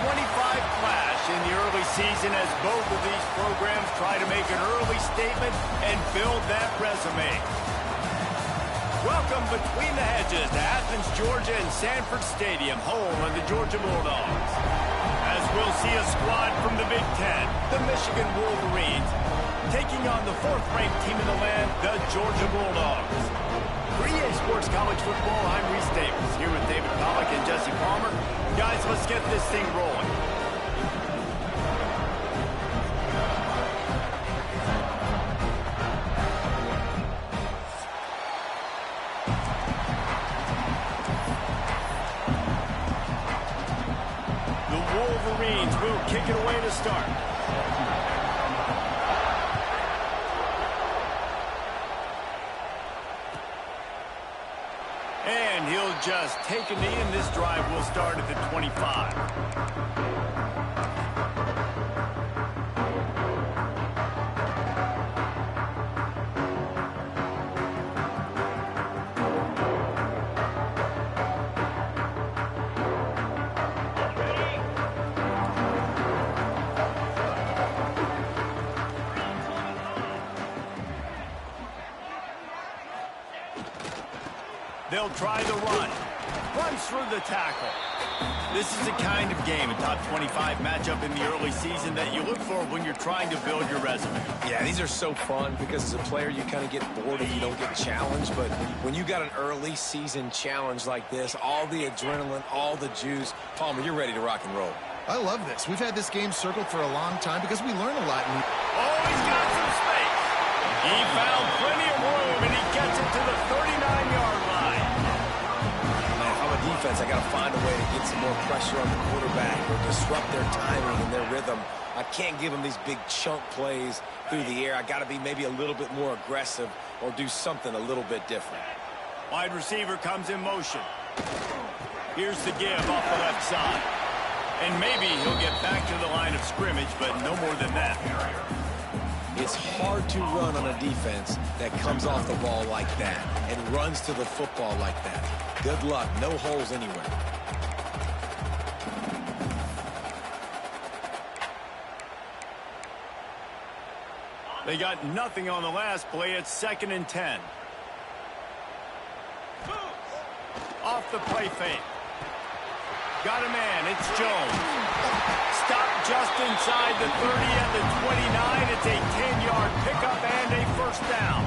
clash in the early season as both of these programs try to make an early statement and build that resume. Welcome between the hedges to Athens, Georgia and Sanford Stadium, home of the Georgia Bulldogs. As we'll see a squad from the Big Ten, the Michigan Wolverines, taking on the fourth-ranked team in the land, the Georgia Bulldogs. For EA Sports College Football, I'm Reese Davis, here with David Pollack and Jesse Palmer. Guys, let's get this thing rolling. The Wolverines will kick it away to start. And he'll just take a knee, and this drive will start at the 25. They'll try the run. Runs through the tackle. This is the kind of game, a top 25 matchup in the early season that you look for when you're trying to build your resume. Yeah, these are so fun because as a player, you kind of get bored if you don't get challenged. But when you got an early season challenge like this, all the adrenaline, all the juice, Palmer, you're ready to rock and roll. I love this. We've had this game circled for a long time because we learn a lot. Oh, he's got some space. He found plenty of room, and he gets it to the 39-yard line. Defense, I got to find a way to get some more pressure on the quarterback or disrupt their timing and their rhythm. I can't give them these big chunk plays through the air. I got to be maybe a little bit more aggressive or do something a little bit different. Wide receiver comes in motion. Here's the give off the left side. And maybe he'll get back to the line of scrimmage, but no more than that. It's hard to run on a defense that comes off the ball like that and runs to the football like that. Good luck. No holes anywhere. They got nothing on the last play. It's 2nd and 10. Off the play fake. Got a man. It's Jones. Stopped just inside the 30 at the 29. It's a 10-yard pickup and a first down.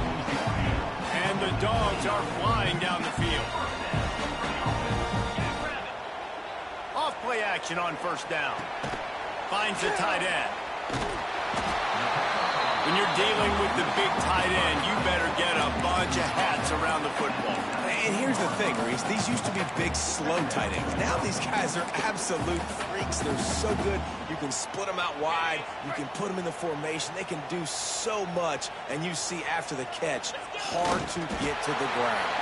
And the Dogs are flying down the field. Off-play action on first down. Finds the tight end. When you're dealing with the big tight end, you better get a bunch of hats around the football. And here's the thing, Reese. These used to be big, slow tight ends. Now these guys are absolute freaks. They're so good. You can split them out wide. You can put them in the formation. They can do so much. And you see after the catch, hard to get to the ground.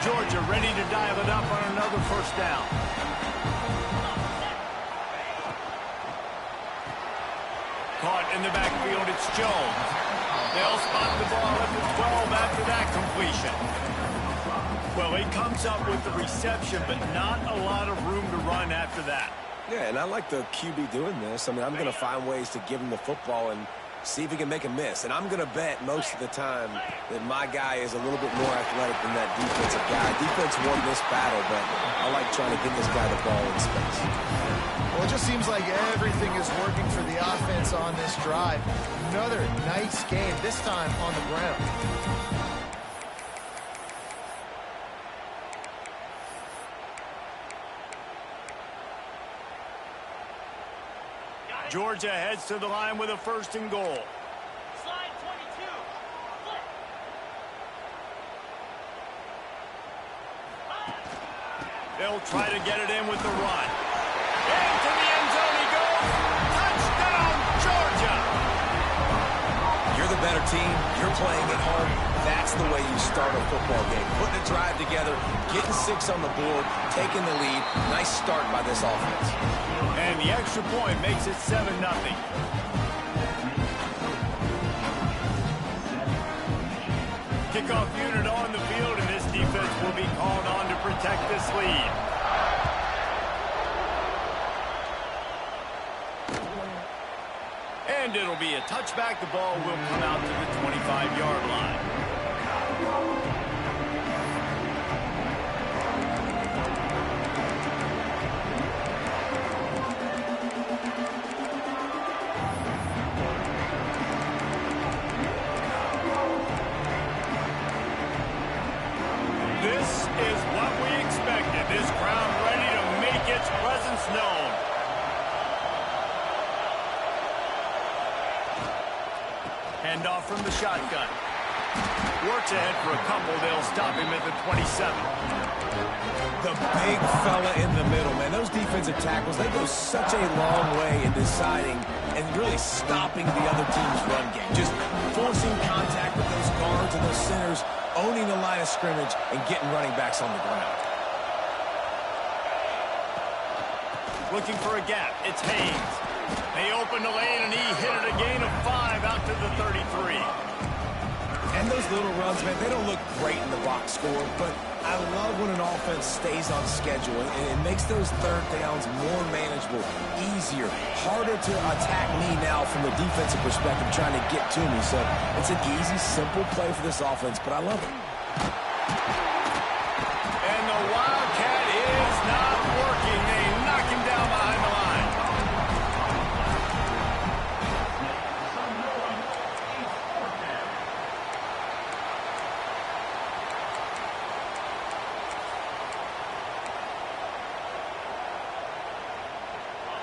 Georgia ready to dial it up on another first down. Caught in the backfield, it's Jones. They'll spot the ball at the 12 after that completion. Well, he comes up with the reception, but not a lot of room to run after that. Yeah, and I like the QB doing this. I mean, I'm going to find ways to give him the football and see if he can make a miss. And I'm going to bet most of the time that my guy is a little bit more athletic than that defensive guy. Defense won this battle, but I like trying to get this guy the ball in space. Well, it just seems like everything is working for the offense on this drive. Another nice game, this time on the ground. Georgia heads to the line with a 1st and goal. Slide 22. Flip. They'll try to get it in with the run. Into the end zone he goes. Touchdown, Georgia! You're the better team. You're playing at home. That's the way you start a football game. Putting a drive together, getting 6 on the board, taking the lead. Nice start by this offense. And the extra point makes it 7-0. Kickoff unit on the field, and this defense protect this lead. And it'll be a touchback. The ball will come out to the 25-yard line. This is what we expected. This crowd ready to make its presence known. Handoff from the shotgun. Works ahead for a couple. They'll stop him at the 27. The big fella in the middle, man. Those defensive tackles, they go such a long way in deciding and really stopping the other team's run game. Just forcing contact with those guards and those centers, owning the line of scrimmage, and getting running backs on the ground. Looking for a gap. It's Haynes. They open the lane, and he hit it a gain of 5 out to the 33. And those little runs, man, they don't look great in the box score, but I love when an offense stays on schedule, and it makes those third downs more manageable, easier, harder to attack me now from the defensive perspective trying to get to me. So it's an easy, simple play for this offense, but I love it. And the Wildcat is not working. They knock him down behind the line.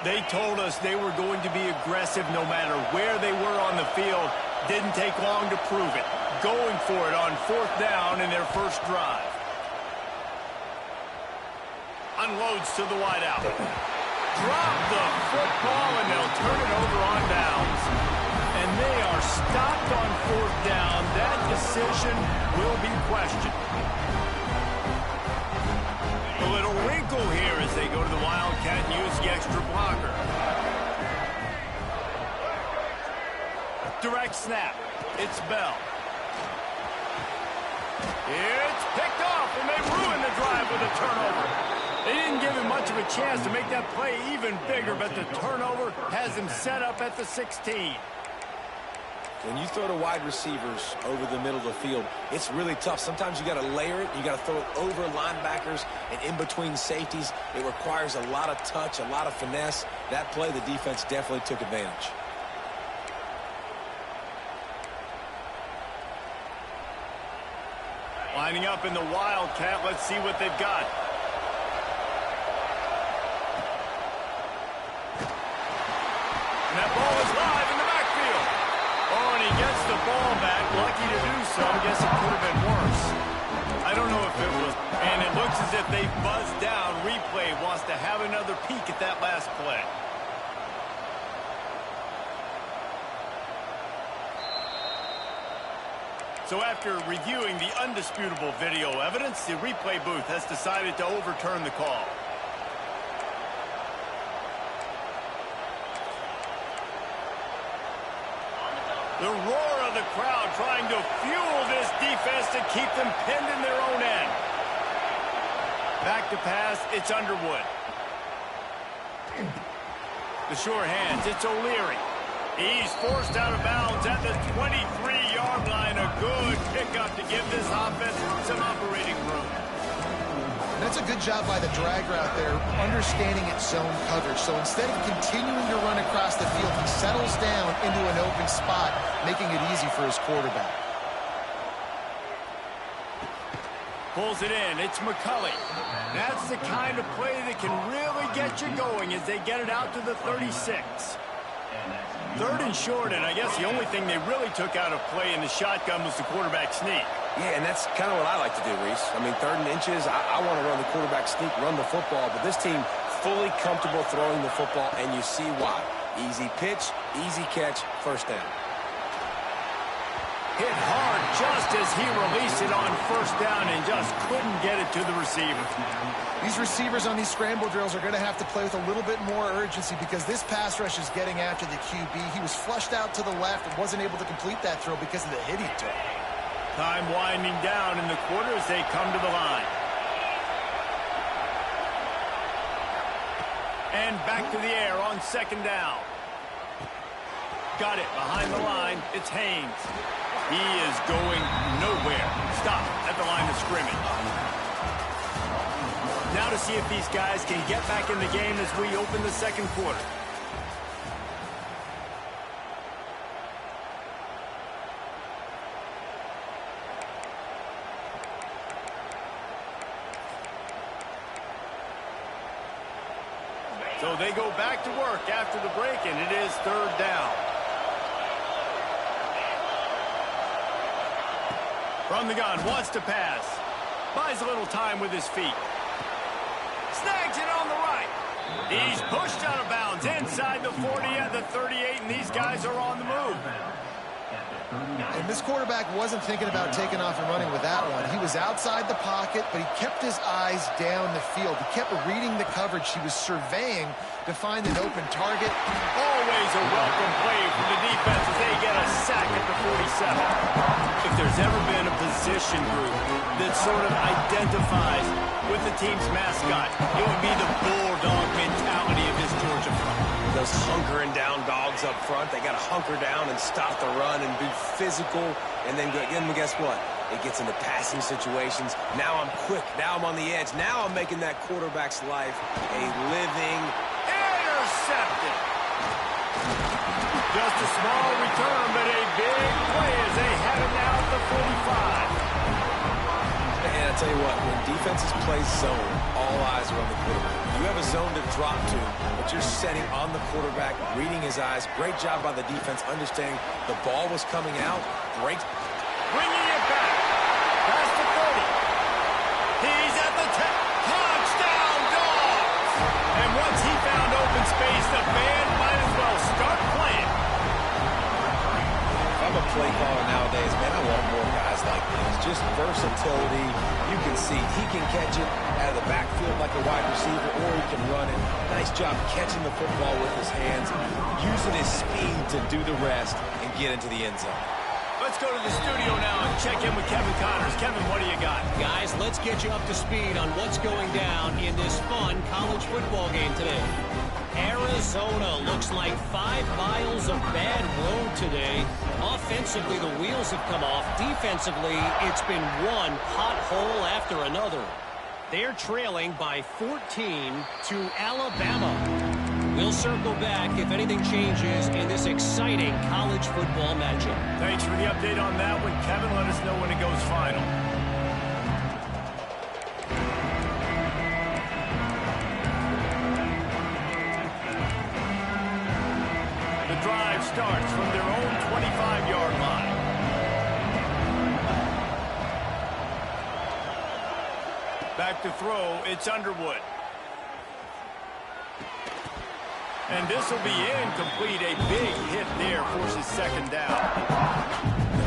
They told us they were going to be aggressive no matter where they were on the field. Didn't take long to prove it. Going for it on 4th down in their first drive. Unloads to the wideout. Drop the football, and they'll turn it over on downs. And they are stopped on 4th down. That decision will be questioned. A little wrinkle here as they go to the Wildcat and use the extra blocker. Direct snap. It's Bell. It's picked off, and they ruin the drive with a turnover. They didn't give him much of a chance to make that play even bigger, but the turnover has him set up at the 16. When you throw to wide receivers over the middle of the field, it's really tough. Sometimes you got to layer it. You got to throw it over linebackers and in between safeties. It requires a lot of touch, a lot of finesse. That play, the defense definitely took advantage. Lining up in the Wildcat. Let's see what they've got. And that ball is live in the backfield. Oh, and he gets the ball back. Lucky to do so. I guess it could have been worse. I don't know if it was. And it looks as if they buzzed down. Replay wants to have another peek at that last play. So after reviewing the undisputable video evidence, the replay booth has decided to overturn the call. The roar of the crowd trying to fuel this defense to keep them pinned in their own end. Back to pass, it's Underwood. The sure hands, it's O'Leary. He's forced out of bounds at the 23-yard line. A good pickup to give this offense some operating room. That's a good job by the drag route there, understanding its zone coverage. So instead of continuing to run across the field, he settles down into an open spot, making it easy for his quarterback. Pulls it in. It's McCulley. That's the kind of play that can really get you going as they get it out to the 36. 3rd and short, and I guess the only thing they really took out of play in the shotgun was the quarterback sneak. Yeah, and that's kind of what I like to do, Reese. I mean, 3rd and inches, I want to run the quarterback sneak, run the football, but this team fully comfortable throwing the football, and you see why. Easy pitch, easy catch, 1st down. Hit hard just as he released it on 1st down and just couldn't get it to the receiver. These receivers on these scramble drills are going to have to play with a little bit more urgency because this pass rush is getting after the QB. He was flushed out to the left and wasn't able to complete that throw because of the hit he took. Time winding down in the quarter as they come to the line. And back to the air on second down. Got it behind the line. It's Haynes. He is going nowhere. Stop at the line of scrimmage. Now to see if these guys can get back in the game as we open the second quarter. So they go back to work after the break, and it is third down. From the gun, wants to pass. Buys a little time with his feet. Snags it on the right. He's pushed out of bounds inside the 40 at the 38, and these guys are on the move. And this quarterback wasn't thinking about taking off and running with that one. He was outside the pocket, but he kept his eyes down the field. He kept reading the coverage. He was surveying to find an open target. Always a welcome play from the defense as they get a sack at the 47. If there's ever been a position group that sort of identifies with the team's mascot, it would be the bulldog mentality of this Georgia front. Those hunkering down dogs up front, they got to hunker down and stop the run and be physical. And then guess what? It gets into passing situations. Now I'm quick. Now I'm on the edge. Now I'm making that quarterback's life a living. Intercepted. Just a small return, but a big play as they have it now at the 45. And I tell you what, when defenses play zone, all eyes are on the quarterback. You have a zone to drop to, but you're setting on the quarterback, reading his eyes. Great job by the defense, understanding the ball was coming out. Great. Bringing it back. Past the 30. He's at the 10. Touchdown, Dogs! And once he found open space, the band might as well start playing. If I'm a play caller nowadays, man, I want more guys like this. Just versatility. You can see he can catch it out of the backfield like a wide receiver, or he can run it. Nice job catching the football with his hands, using his speed to do the rest and get into the end zone. Let's go to the studio now and check in with Kevin Connors. Kevin, what do you got? Guys, let's get you up to speed on what's going down in this fun college football game today. Arizona looks like 5 miles of bad road today. Offensively, the wheels have come off. Defensively, it's been one pothole after another. They're trailing by 14 to Alabama. We'll circle back if anything changes in this exciting college football matchup. Thanks for the update on that one, Kevin. Let us know when it goes final. The drive starts from their own 25-yard line. Back to throw, it's Underwood. And this will be incomplete. A big hit there forces second down.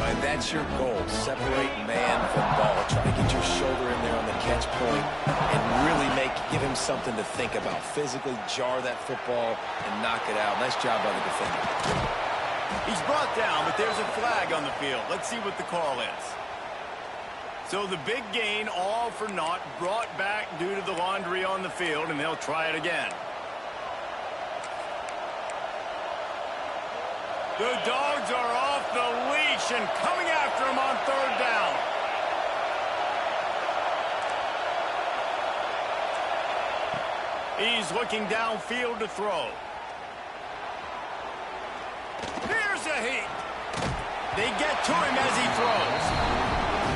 And that's your goal. Separate man from ball. Try to get your shoulder in there on the catch point and really give him something to think about. Physically jar that football and knock it out. Nice job by the defender. He's brought down, but there's a flag on the field. Let's see what the call is. So the big gain, all for naught, brought back due to the laundry on the field, and they'll try it again. The Dogs are off the leash and coming after him on third down. He's looking downfield to throw. Here's a heat. They get to him as he throws.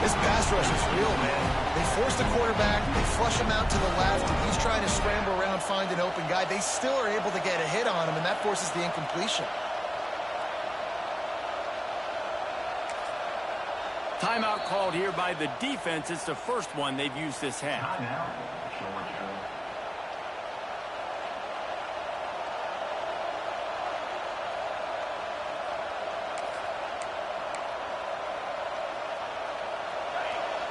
This pass rush is real, man. They force the quarterback, they flush him out to the left, and he's trying to scramble around, find an open guy. They still are able to get a hit on him, and that forces the incompletion. Timeout called here by the defense. It's the first one they've used this half.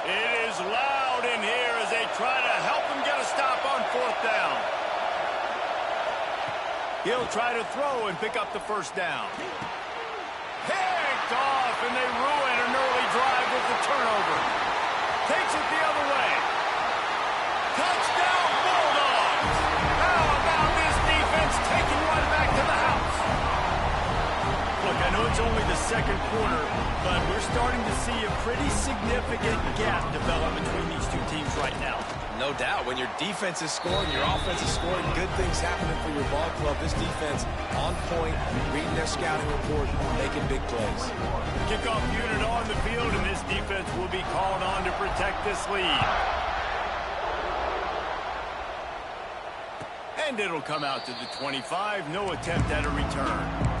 It is loud in here as they try to help him get a stop on fourth down. He'll try to throw and pick up the first down. Picked off, and they ruin an early drive with the turnover. Takes it the other way. Touchdown, Bulldogs! How about this defense? it's only the second quarter, but we're starting to see a pretty significant gap develop between these two teams right now. No doubt. When your defense is scoring, your offense is scoring, good things happening for your ball club. This defense on point, reading their scouting report, making big plays. Kickoff unit on the field, and this defense will be called on to protect this lead. And it'll come out to the 25. No attempt at a return.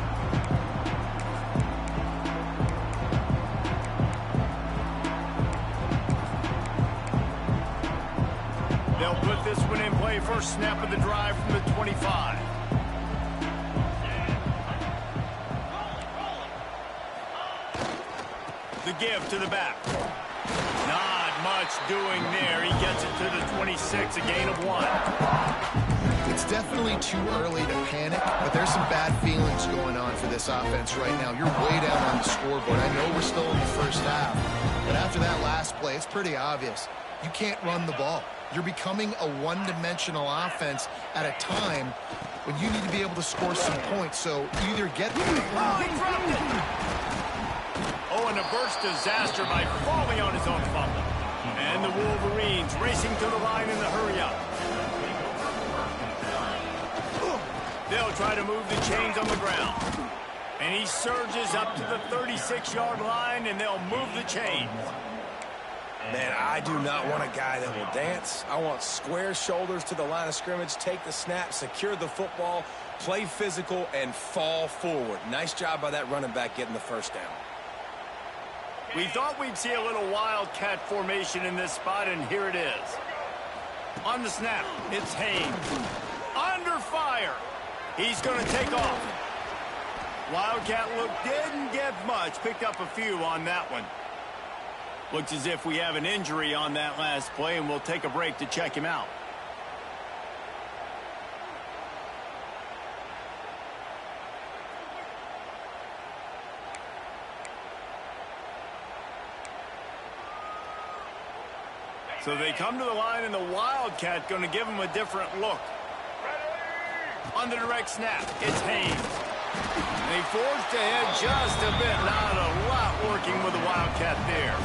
They'll put this one in play. First snap of the drive from the 25. The give to the back. Not much doing there. He gets it to the 26, a gain of 1. It's definitely too early to panic, but there's some bad feelings going on for this offense right now. You're way down on the scoreboard. I know we're still in the first half, but after that last play, it's pretty obvious. You can't run the ball. You're becoming a one-dimensional offense at a time when you need to be able to score some points. So either get the... Oh, he dropped it! Oh, and a burst disaster by falling on his own fumble. And the Wolverines racing to the line in the hurry-up. They'll try to move the chains on the ground. And he surges up to the 36-yard line, and they'll move the chains. Man, I do not want a guy that will dance. I want square shoulders to the line of scrimmage, take the snap, secure the football, play physical, and fall forward. Nice job by that running back getting the first down. We thought we'd see a little wildcat formation in this spot, and here it is. On the snap, it's Haynes. Under fire. He's going to take off. Wildcat look didn't get much. Picked up a few on that one. Looks as if we have an injury on that last play, and we'll take a break to check him out. So they come to the line, and the Wildcat going to give him a different look. On the direct snap, it's Haynes. They forced ahead just a bit. Not a lot working with the Wildcat there.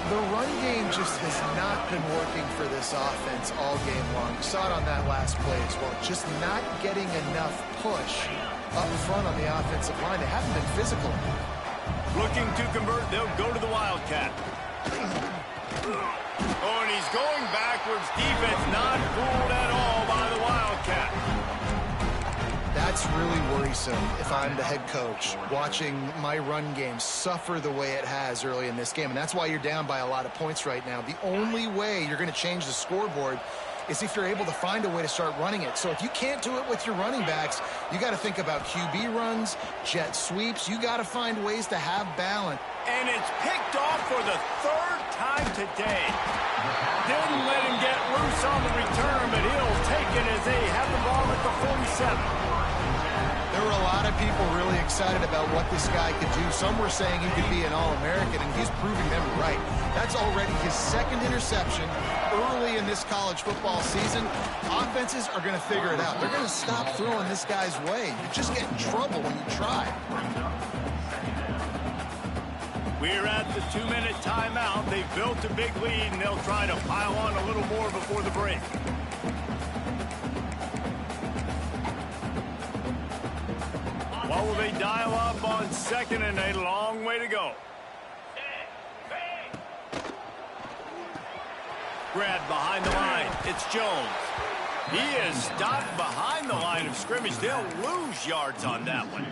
The run game just has not been working for this offense all game long. You saw it on that last play as well. Just not getting enough push up front on the offensive line. They haven't been physical. Looking to convert, they'll go to the Wildcat. Oh, and he's going backwards. Defense not fooled at all by the Wildcat. That's really worrisome if I'm the head coach, watching my run game suffer the way it has early in this game. And that's why you're down by a lot of points right now. The only way you're going to change the scoreboard is if you're able to find a way to start running it. So if you can't do it with your running backs, you got to think about QB runs, jet sweeps. You got to find ways to have balance. And it's picked off for the third time today. Didn't let him get loose on the return, but he'll take it as they have the ball at the 47. There were a lot of people really excited about what this guy could do. Some were saying he could be an All-American, and he's proving them right. That's already his second interception early in this college football season. Offenses are going to figure it out. They're going to stop throwing this guy's way. You just get in trouble when you try. We're at the 2-minute timeout. They've built a big lead, and they'll try to pile on a little more before the break. What will they dial up on second, and a long way to go. Grabbed behind the line. It's Jones. He is stopped behind the line of scrimmage. They'll lose yards on that one.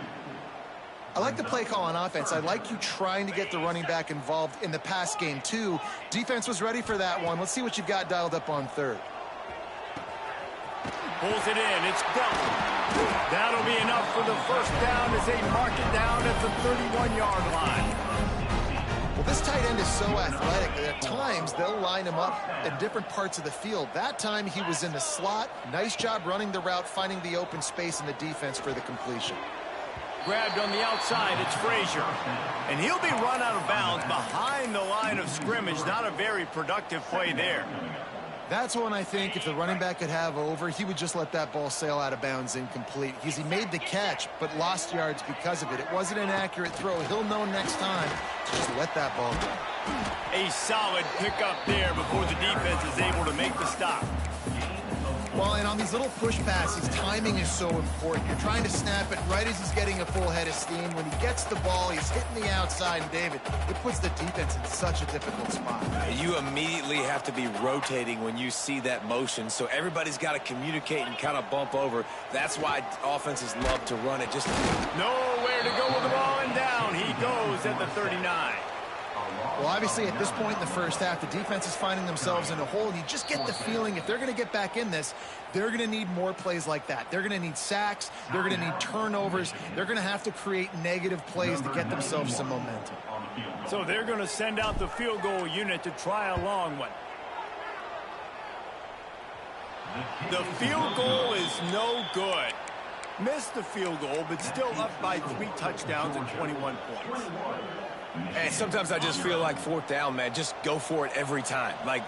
I like the play call on offense. I like you trying to get the running back involved in the pass game, too. Defense was ready for that one. Let's see what you've got dialed up on third. Pulls it in. It's Belton. That'll be enough for the first down as they mark it down at the 31-yard line. Well, this tight end is so athletic that at times they'll line him up in different parts of the field. That time he was in the slot. Nice job running the route, finding the open space in the defense for the completion. Grabbed on the outside, it's Frazier. And he'll be run out of bounds behind the line of scrimmage. Not a very productive play there. That's one I think if the running back could have over, he would just let that ball sail out of bounds incomplete. Because he made the catch, but lost yards because of it. It wasn't an accurate throw. He'll know next time to just let that ball go. A solid pickup there before the defense is able to make the stop. Well, and on these little push passes, timing is so important. You're trying to snap it right as he's getting a full head of steam. When he gets the ball, he's hitting the outside, and David, it puts the defense in such a difficult spot. You immediately have to be rotating when you see that motion, so everybody's got to communicate and kind of bump over. That's why offenses love to run it. Just nowhere to go with the ball, and down he goes at the 39. Well, obviously, at this point in the first half, the defense is finding themselves in a hole. You just get the feeling if they're going to get back in this, they're going to need more plays like that. They're going to need sacks. They're going to need turnovers. They're going to have to create negative plays to get themselves some momentum. So they're going to send out the field goal unit to try a long one. The field goal is no good. Missed the field goal, but still up by 3 touchdowns and 21 points. And sometimes I just feel like fourth down, man, just go for it every time. Like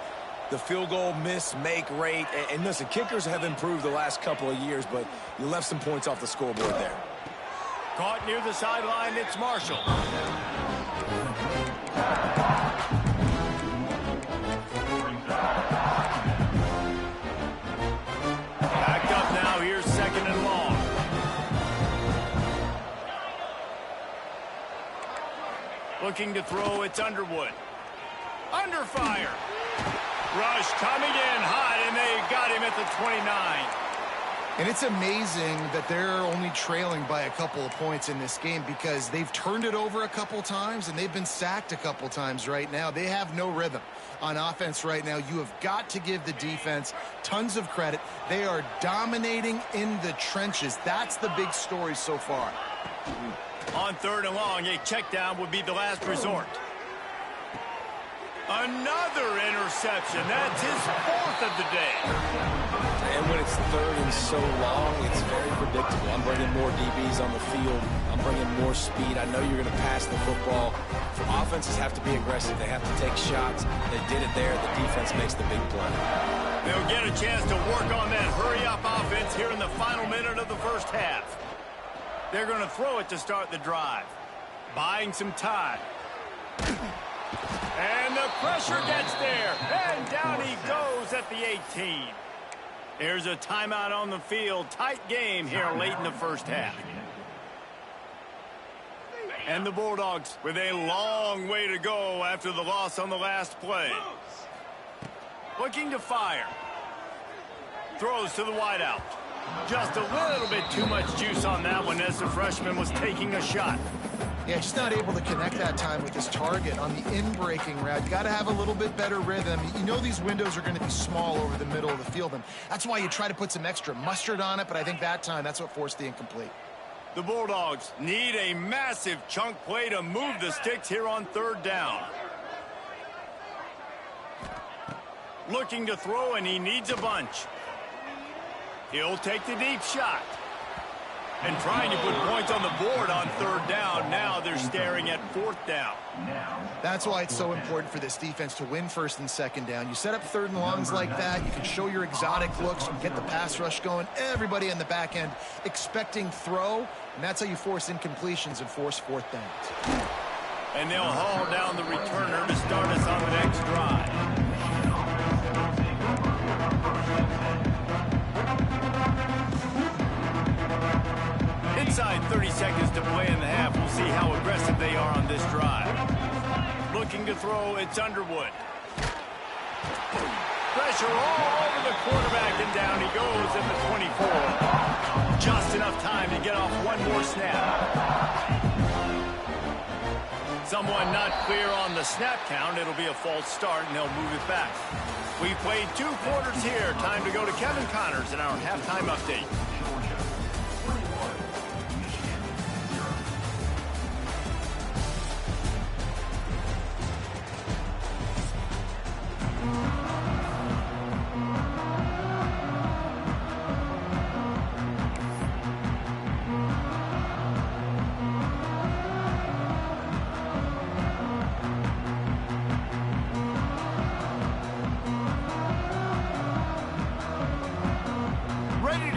the field goal miss, make rate. And listen, kickers have improved the last couple of years, but you left some points off the scoreboard there. Caught near the sideline, it's Marshall. Backed up now, here's 2nd and long. Looking to throw, it's Underwood. Under fire. Rush coming in hot, and they got him at the 29. And it's amazing that they're only trailing by a couple of points in this game because they've turned it over a couple times and they've been sacked a couple times right now. They have no rhythm on offense right now. You have got to give the defense tons of credit. They are dominating in the trenches. That's the big story so far. On 3rd and long, a check down would be the last resort. Another interception. That's his 4th of the day. And when it's 3rd and so long, it's very predictable. I'm bringing more DBs on the field. I'm bringing more speed. I know you're going to pass the football. Offenses have to be aggressive. They have to take shots. They did it there. The defense makes the big play. They'll get a chance to work on that hurry-up offense here in the final minute of the first half. They're going to throw it to start the drive. Buying some time. And the pressure gets there. And down he goes at the 18. There's a timeout on the field. Tight game here late in the first half. And the Bulldogs with a long way to go after the loss on the last play. Looking to fire. Throws to the wideout. Just a little bit too much juice on that one as the freshman was taking a shot. Yeah, just not able to connect that time with his target on the in-breaking route. You got to have a little bit better rhythm. You know these windows are going to be small over the middle of the field, and that's why you try to put some extra mustard on it, but I think that time that's what forced the incomplete. The Bulldogs need a massive chunk play to move the sticks here on 3rd down. Looking to throw, and he needs a bunch. He'll take the deep shot. And trying to put points on the board on 3rd down. Now they're staring at 4th down. That's why it's so important for this defense to win 1st and 2nd down. You set up 3rd and longs like that. You can show your exotic looks and get the pass rush going. Everybody in the back end expecting throw. And that's how you force incompletions and force 4th downs. And they'll haul down the returner to start us on the next drive. Inside 30 seconds to play in the half. We'll see how aggressive they are on this drive. Looking to throw, it's Underwood. Pressure all over the quarterback, and down he goes at the 24. Just enough time to get off one more snap. Someone not clear on the snap count. It'll be a false start, and they'll move it back. We've played 2 quarters here. Time to go to Kevin Connors in our halftime update.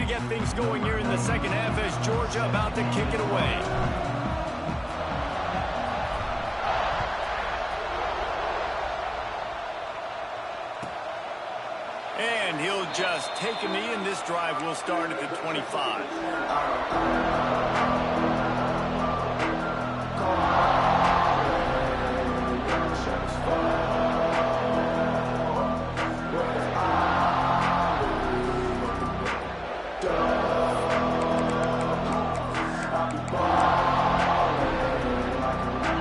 get things going here in the second half as Georgia about to kick it away. And he'll just take a knee, and this drive will start at the 25.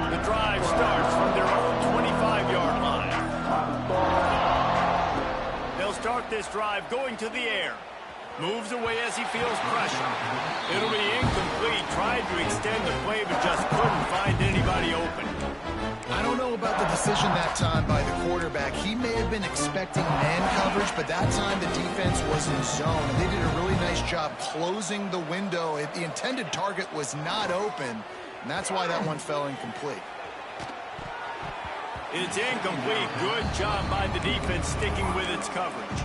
The drive starts from their own 25-yard line. They'll start this drive going to the air. Moves away as he feels pressure. It'll be incomplete. Tried to extend the play, but just couldn't find anybody open. I don't know about the decision that time by the quarterback. He may have been expecting man coverage, but that time the defense was in zone, and they did a really nice job closing the window. The intended target was not open, and that's why that one fell incomplete. It's incomplete. Good job by the defense sticking with its coverage.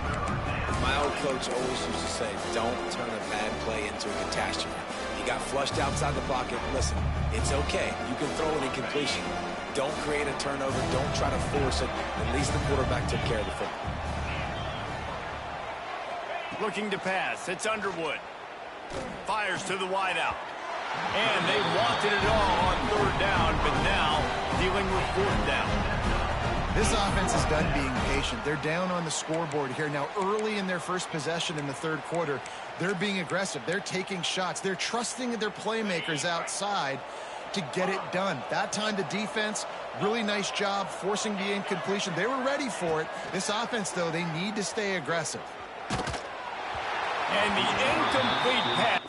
My old coach always used to say, don't turn a bad play into a catastrophe. He got flushed outside the pocket. Listen, it's okay. You can throw an incompletion. Don't create a turnover. Don't try to force it. At least the quarterback took care of the football. Looking to pass. It's Underwood. Fires to the wideout. And they wanted it all on third down, but now dealing with fourth down. This offense is done being patient. They're down on the scoreboard here. Now, early in their first possession in the third quarter, they're being aggressive. They're taking shots. They're trusting their playmakers outside to get it done. That time, the defense, really nice job forcing the incompletion. They were ready for it. This offense, though, they need to stay aggressive. And the incomplete pass